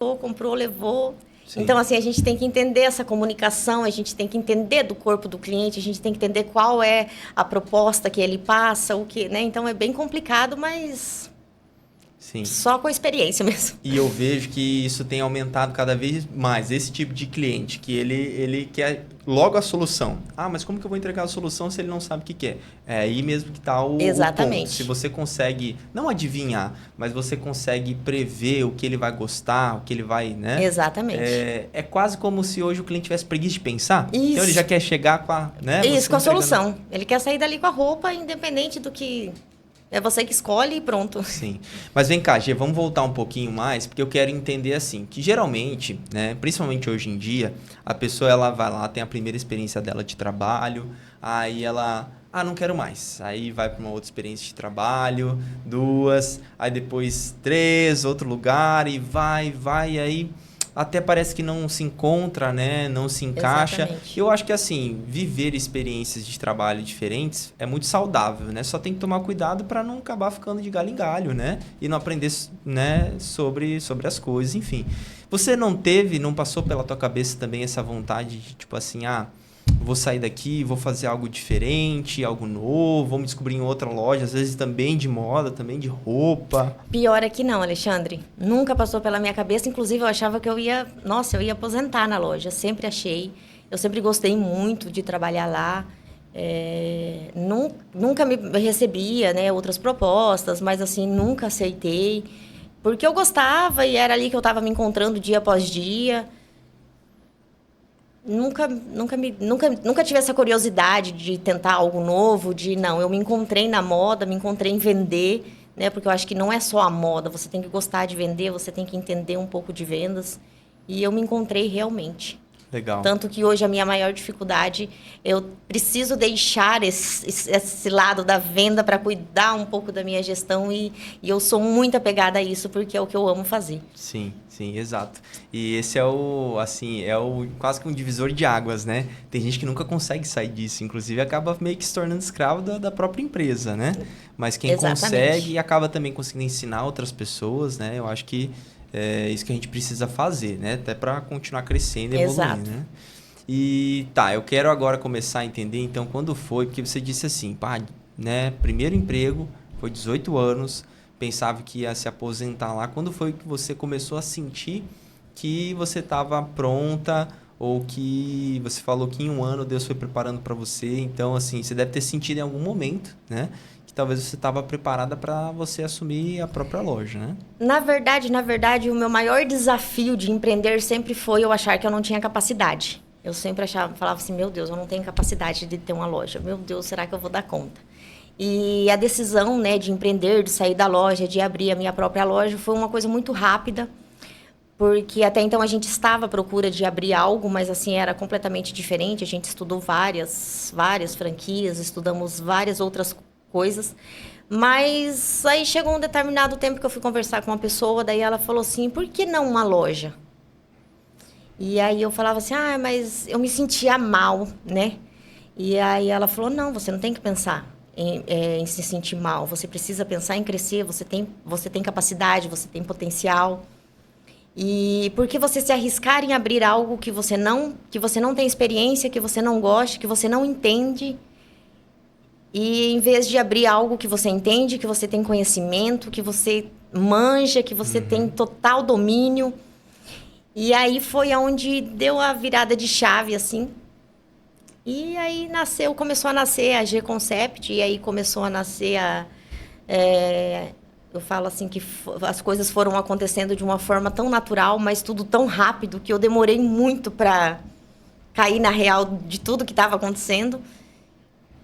comprou, levou. Sim. Então, assim, a gente tem que entender essa comunicação, a gente tem que entender do corpo do cliente, a gente tem que entender qual é a proposta que ele passa, o que, né? Então, é bem complicado, mas Sim. só com a experiência mesmo. E eu vejo que isso tem aumentado cada vez mais, esse tipo de cliente, que ele quer logo a solução. Ah, mas como que eu vou entregar a solução se ele não sabe o que quer? É aí mesmo que está o Exatamente. ponto. Se você consegue, não adivinhar, mas você consegue prever o que ele vai gostar, o que ele vai, né? Exatamente. É quase como se hoje o cliente tivesse preguiça de pensar. Isso. Então ele já quer chegar com a... Né, Isso, você com a entregando... solução. Ele quer sair dali com a roupa, independente do que... É você que escolhe e pronto. Sim. Mas vem cá, Gê, vamos voltar um pouquinho mais, porque eu quero entender assim, que geralmente, né, principalmente hoje em dia, a pessoa ela vai lá, tem a primeira experiência dela de trabalho, aí ela, não quero mais. Aí vai para uma outra experiência de trabalho, 2, aí depois 3, outro lugar e vai, e aí até parece que não se encontra, né? Não se encaixa. Exatamente. Eu acho que, assim, viver experiências de trabalho diferentes é muito saudável, né? Só tem que tomar cuidado para não acabar ficando de galho em galho, né? E não aprender, né, sobre as coisas, enfim. Você não passou pela tua cabeça também essa vontade de, tipo assim, vou sair daqui, vou fazer algo diferente, algo novo, vou me descobrir em outra loja, às vezes também de moda, também de roupa. Pior é que não, Alexandre. Nunca passou pela minha cabeça. Inclusive, eu achava que eu ia aposentar na loja. Sempre achei. Eu sempre gostei muito de trabalhar lá. Nunca me recebia, né, outras propostas, mas assim, nunca aceitei. Porque eu gostava e era ali que eu estava me encontrando dia após dia. Nunca tive essa curiosidade de tentar algo novo, eu me encontrei na moda, me encontrei em vender, né? Porque eu acho que não é só a moda, você tem que gostar de vender, você tem que entender um pouco de vendas. E eu me encontrei realmente. Legal. Tanto que hoje a minha maior dificuldade, eu preciso deixar esse lado da venda para cuidar um pouco da minha gestão e eu sou muito apegada a isso porque é o que eu amo fazer. Sim, exato. E esse é quase que um divisor de águas, né? Tem gente que nunca consegue sair disso, inclusive acaba meio que se tornando escravo da própria empresa, né? Mas quem Exatamente. consegue acaba também conseguindo ensinar outras pessoas, né? Eu acho que é isso que a gente precisa fazer, né? Até para continuar crescendo e evoluindo, Exato. né? E tá, eu quero agora começar a entender, então, quando foi, porque você disse assim, né? Primeiro emprego, foi 18 anos, pensava que ia se aposentar lá. Quando foi que você começou a sentir que você estava pronta ou que você falou que em um ano Deus foi preparando para você? Então, assim, você deve ter sentido em algum momento, né? Que talvez você estava preparada para você assumir a própria loja, né? Na verdade, o meu maior desafio de empreender sempre foi eu achar que eu não tinha capacidade. Eu sempre falava assim, meu Deus, eu não tenho capacidade de ter uma loja. Meu Deus, será que eu vou dar conta? E a decisão, né, de empreender, de sair da loja, de abrir a minha própria loja, foi uma coisa muito rápida, porque até então a gente estava à procura de abrir algo, mas assim, era completamente diferente. A gente estudou várias franquias, estudamos várias outras coisas. Mas aí chegou um determinado tempo que eu fui conversar com uma pessoa, daí ela falou assim, por que não uma loja? E aí eu falava assim, mas eu me sentia mal, né? E aí ela falou, não, você não tem que pensar em se sentir mal, você precisa pensar em crescer, você tem capacidade, você tem potencial. E por que você se arriscar em abrir algo que você não tem experiência, que você não gosta, que você não entende? E em vez de abrir algo que você entende, que você tem conhecimento, que você manja, que você tem total domínio. E aí foi onde deu a virada de chave, assim. E aí começou a nascer a G-Concept, e aí começou a nascer eu falo assim que as coisas foram acontecendo de uma forma tão natural, mas tudo tão rápido, que eu demorei muito para cair na real de tudo que estava acontecendo.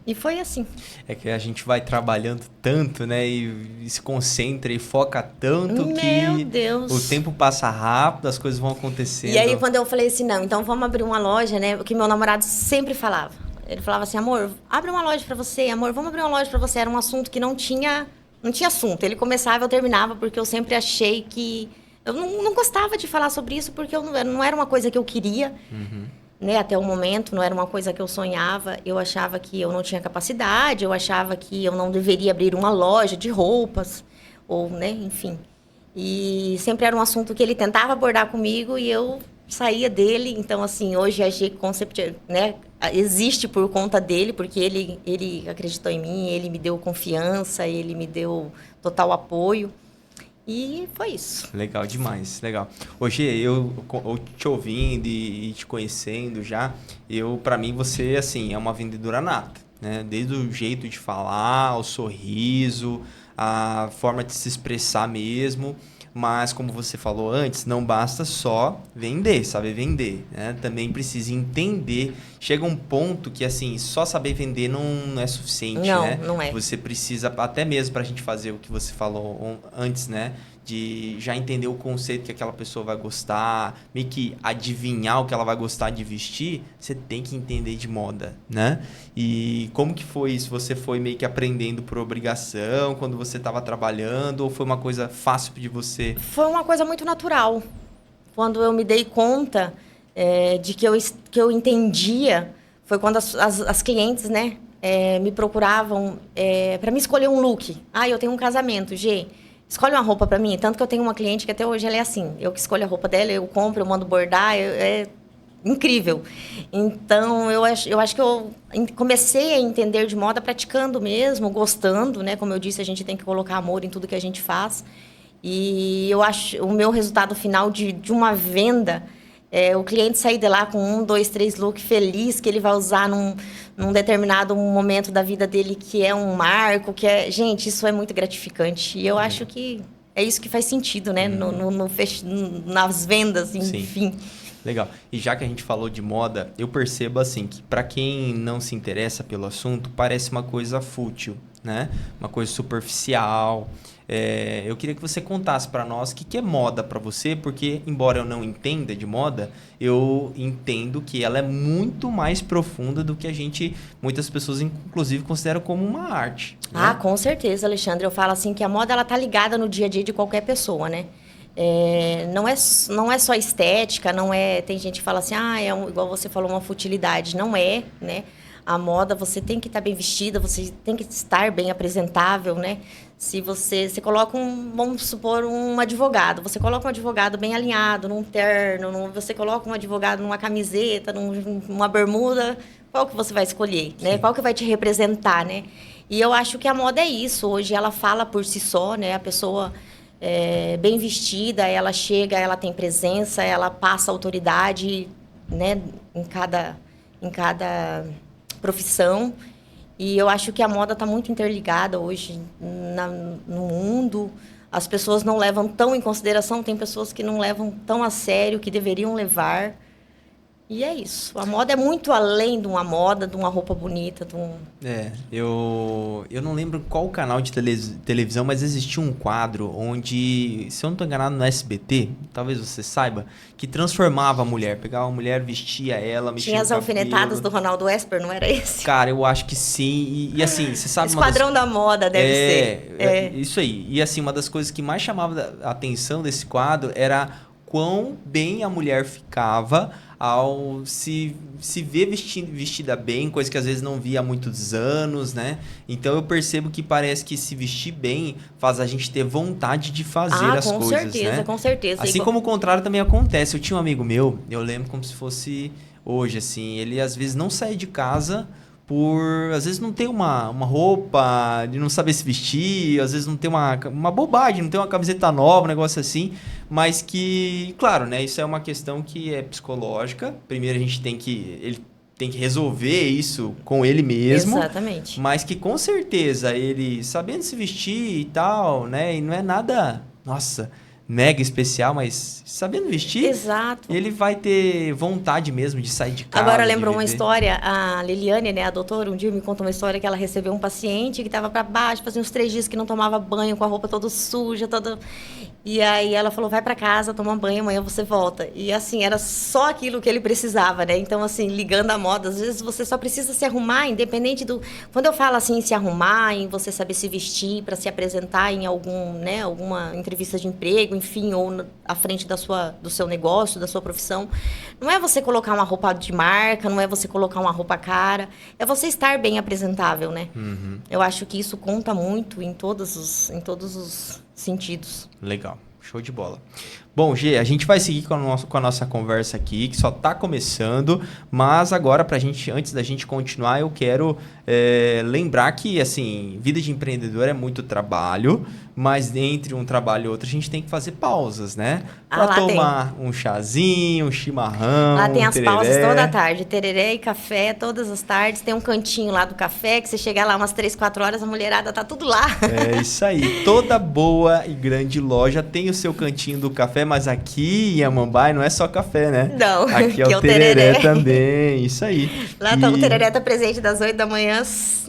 E foi assim. É que a gente vai trabalhando tanto, né? E se concentra e foca tanto Meu Deus. O tempo passa rápido, as coisas vão acontecendo. E aí, quando eu falei assim, não, então vamos abrir uma loja, né? O que meu namorado sempre falava. Ele falava assim, amor, abre uma loja pra você. Amor, vamos abrir uma loja pra você. Era um assunto que não tinha assunto. Ele começava, eu terminava, porque eu sempre achei que... Eu não gostava de falar sobre isso, porque não era uma coisa que eu queria. Né, até o momento, não era uma coisa que eu sonhava. Eu achava que eu não tinha capacidade, eu achava que eu não deveria abrir uma loja de roupas, ou, né, enfim. E sempre era um assunto que ele tentava abordar comigo e eu saía dele. Então, assim, hoje a G-Concept, né, existe por conta dele, porque ele acreditou em mim, ele me deu confiança, ele me deu total apoio. E foi isso. Legal demais, legal. Hoje eu te ouvindo e te conhecendo já, para mim você assim é uma vendedora nata, né? Desde o jeito de falar, o sorriso, a forma de se expressar mesmo. Mas como você falou antes, não basta só vender, saber vender, né? Também precisa entender. Chega um ponto que assim, só saber vender não é suficiente, né? Não é. Você precisa, até mesmo para a gente fazer o que você falou antes, né? De já entender o conceito que aquela pessoa vai gostar, meio que adivinhar o que ela vai gostar de vestir, você tem que entender de moda, né? E como que foi isso? Você foi meio que aprendendo por obrigação, quando você estava trabalhando, ou foi uma coisa fácil de você? Foi uma coisa muito natural. Quando eu me dei conta de que eu entendia, foi quando as clientes, né, me procuravam para me escolher um look. Ah, eu tenho um casamento, G. Escolhe uma roupa para mim. Tanto que eu tenho uma cliente que até hoje ela é assim. Eu que escolho a roupa dela, eu compro, eu mando bordar. É incrível. Então, eu acho que eu comecei a entender de moda praticando mesmo, gostando, né? Como eu disse, a gente tem que colocar amor em tudo que a gente faz. E eu acho o meu resultado final de uma venda o cliente sair de lá com 1, 2, 3 looks feliz que ele vai usar num determinado momento da vida dele que é um marco, Gente, isso é muito gratificante. E eu acho que é isso que faz sentido, né? Nas vendas, enfim. Sim. Legal. E já que a gente falou de moda, eu percebo assim que para quem não se interessa pelo assunto, parece uma coisa fútil, né? Uma coisa superficial. Eu queria que você contasse para nós o que é moda para você, porque embora eu não entenda de moda, eu entendo que ela é muito mais profunda do que muitas pessoas inclusive consideram como uma arte. Né? Ah, com certeza, Alexandre. Eu falo assim que a moda ela tá ligada no dia a dia de qualquer pessoa, né? Não é só estética, não é. Tem gente que fala assim, igual você falou, uma futilidade. Não é, né? A moda, você tem que estar bem vestida, você tem que estar bem apresentável, né? Se você coloca vamos supor, um advogado. Você coloca um advogado bem alinhado, num terno, você coloca um advogado numa camiseta, numa bermuda, qual que você vai escolher, né? Qual que vai te representar, né? E eu acho que a moda é isso. Hoje ela fala por si só, né? A pessoa bem vestida, ela chega, ela tem presença, ela passa autoridade, né? Em cada profissão. E eu acho que a moda está muito interligada hoje no mundo. As pessoas não levam tão em consideração, tem pessoas que não levam tão a sério, que deveriam levar. E é isso. A moda é muito além de uma moda, de uma roupa bonita. Eu não lembro qual canal de televisão, mas existia um quadro onde, se eu não estou enganado, no SBT, talvez você saiba, que transformava a mulher. Pegava a mulher, vestia ela, mexia Tinha as alfinetadas do Ronaldo Esper, não era esse? Cara, eu acho que sim. E assim, você sabe... Esquadrão da moda, deve ser. Isso aí. E assim, uma das coisas que mais chamava a atenção desse quadro era quão bem a mulher ficava ao se ver vestida bem, coisa que às vezes não via há muitos anos, né? Então eu percebo que parece que se vestir bem faz a gente ter vontade de fazer as coisas, né? Com certeza, com certeza. Assim como o contrário também acontece. Eu tinha um amigo meu, eu lembro como se fosse hoje, assim, ele às vezes não sai de casa às vezes não tem uma roupa, de não saber se vestir, às vezes não tem uma bobagem, não tem uma camiseta nova, um negócio assim, mas que, claro, né, isso é uma questão que é psicológica. Primeiro ele tem que resolver isso com ele mesmo. Exatamente. Mas que com certeza ele sabendo se vestir e tal, né, e não é nada, nossa, mega especial, mas sabendo vestir, exato, ele vai ter vontade mesmo de sair de casa. Agora lembrou uma história, a Liliane, né, a doutora, um dia me contou uma história que ela recebeu um paciente que estava para baixo, fazia uns 3 dias que não tomava banho, com a roupa toda suja, E aí ela falou, vai para casa, toma banho, amanhã você volta. E assim, era só aquilo que ele precisava, né? Então, assim, ligando a moda, às vezes você só precisa se arrumar, independente do... Quando eu falo assim, se arrumar, em você saber se vestir para se apresentar em alguma entrevista de emprego, enfim, ou à frente do seu negócio, da sua profissão, não é você colocar uma roupa de marca, não é você colocar uma roupa cara, é você estar bem apresentável, né? Uhum. Eu acho que isso conta muito em todos os sentidos. Legal. Show de bola. Bom, Gê, a gente vai seguir com a nossa conversa aqui, que só está começando, mas agora, antes da gente continuar, eu quero lembrar que, assim, vida de empreendedor é muito trabalho, mas entre um trabalho e outro a gente tem que fazer pausas, né? Para tomar um chazinho, um chimarrão, lá tem as tereré. pausas toda a tarde, tereré e café, todas as tardes. Tem um cantinho lá do café, que você chegar lá umas 3, 4 horas, a mulherada tá tudo lá. É isso aí. Toda boa e grande loja tem o seu cantinho do café, mas aqui em Amambai não é só café, né? Não, aqui é o tereré também, isso aí. Lá o tereré tá presente das 8 da manhã,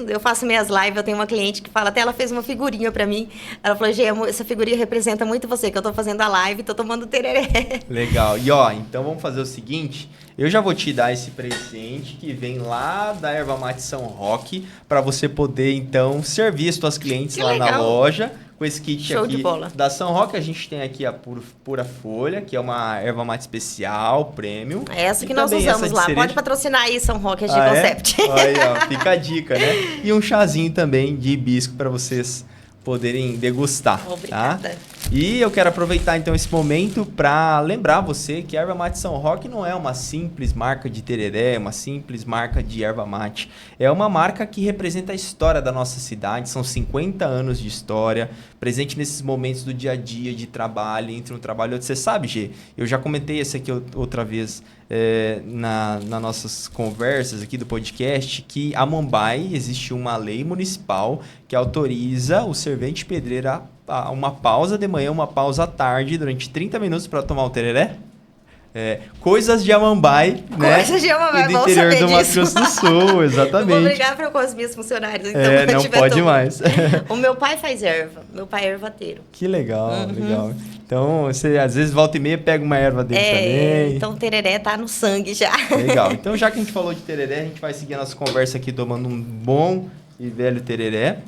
eu faço minhas lives, eu tenho uma cliente que fala, até ela fez uma figurinha pra mim, ela falou, Gê, essa figurinha representa muito você, que eu tô fazendo a live, tô tomando tereré. Legal. E então vamos fazer o seguinte, eu já vou te dar esse presente que vem lá da Erva Mate São Roque, para você poder, então, servir as suas clientes lá na loja. Com esse kit Show aqui de bola. da São Roque, a gente tem aqui a Pura Folha, que é uma erva mate especial, premium. É essa que nós usamos lá. Pode patrocinar aí, São Roque, a G-Concept. Aí, fica a dica, né? E um chazinho também de hibisco para vocês poderem degustar. Obrigada. Tá? E eu quero aproveitar então esse momento para lembrar você que a Erva Mate São Roque não é uma simples marca de tereré, uma simples marca de erva mate. É uma marca que representa a história da nossa cidade, são 50 anos de história, presente nesses momentos do dia a dia, de trabalho, entre um trabalho e outro. Você sabe, Gê, eu já comentei isso aqui outra vez nas nossas conversas aqui do podcast, que a Amambai existe uma lei municipal que autoriza o servente pedreiro a uma pausa de manhã, uma pausa à tarde, durante 30 minutos para tomar o tereré. Coisas de Amambai, né? Coisas de Amambai, e do interior do Mato Grosso do Sul, exatamente. Eu vou brigar com as minhas funcionárias, então. Não pode mais. O meu pai faz erva, meu pai é ervateiro. Que legal, legal. Então, você às vezes volta e meia pega uma erva dele também. Então o tereré tá no sangue já. Legal. Então, já que a gente falou de tereré, a gente vai seguir a nossa conversa aqui tomando um bom e velho tereré.